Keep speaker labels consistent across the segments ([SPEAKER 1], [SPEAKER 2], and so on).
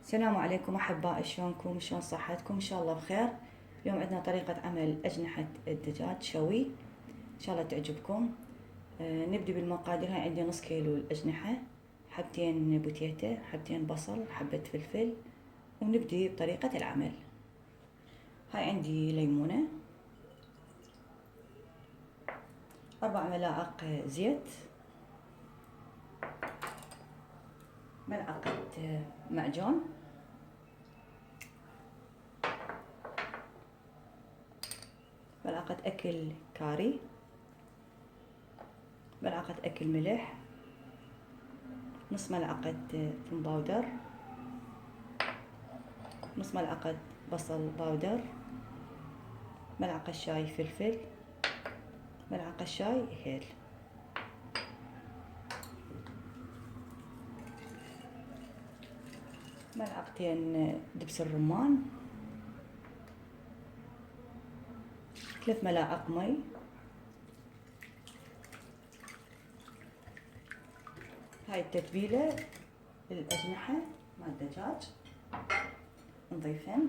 [SPEAKER 1] السلام عليكم أحبائي، شلونكم؟ شلون صحتكم؟ إن شاء الله بخير. اليوم عندنا طريقة عمل أجنحة الدجاج شوي، إن شاء الله تعجبكم. نبدأ بالمقادير. هاي عندي نص كيلو الأجنحة، حبتين بوتيتا، حبتين بصل، حبة فلفل. ونبدأ بطريقة العمل. هاي عندي ليمونة، 4 ملاعق زيت، ملعقة معجون، ملعقة أكل كاري، ملعقة أكل ملح، نص ملعقة ثوم باودر، نص ملعقة بصل باودر، ملعقة شاي فلفل، ملعقة شاي هيل. ملعقتين دبس الرمان، 3 ملاعق مي، هاي التتبيلة للأجنحة مع الدجاج نضيفهن.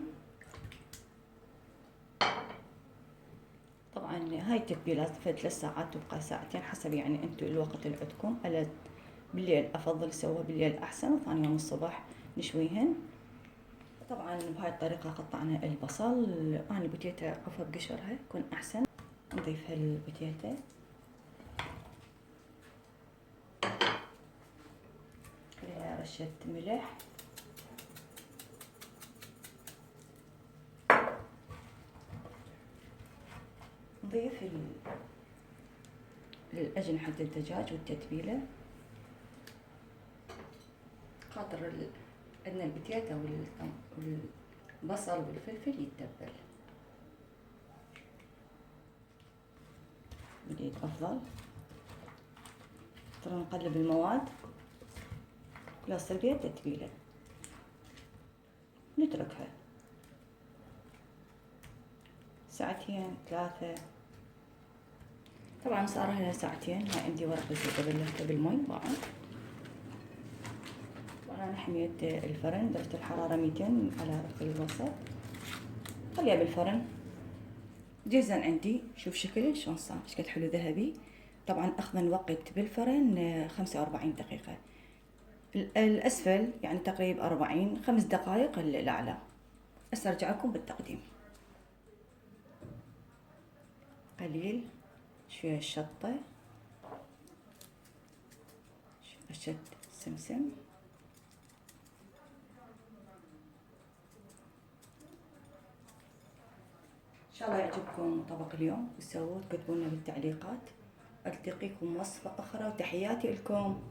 [SPEAKER 1] طبعا هاي التتبيلات فد 3 ساعات تبقى ساعتين حسب يعني انتو الوقت اللي عندكم. أنا بالليل افضل اسويها بالليل احسن، وثاني يوم الصبح نشويهن. طبعا بهاي الطريقة قطعنا البصل. انا البوتيتا اعرفها بقشرها يكون احسن. نضيف هالبوتيتا، عليها رشة ملح، نضيف الأجنحة الدجاج والتتبيلة. خاطر عندنا البتيتا والبصل والفلفل يتبل بديت أفضل. ترى نقلب المواد لا تصير بيها تتبيلة، نتركها ساعتين 3. طبعا صار لها ساعتين. هاي عندي ورق زبدة بلفته بالمي طبعا. وانا حميت الفرن درجة الحرارة 200 على الوسط. خليها بالفرن. جزن عندي، شوف شكله شلون صار، ايش قد حلو ذهبي. طبعا اخذ وقت بالفرن 45 دقيقة. الاسفل يعني تقريبا 40 5 دقائق الاعلى. هسه ارجع لكم بالتقديم. قليل شوية شطة، رشة سمسم، إن شاء الله يعجبكم طبق اليوم وتسووه تكتبوا لنا بالتعليقات. ألتقيكم وصفة أخرى وتحياتي لكم.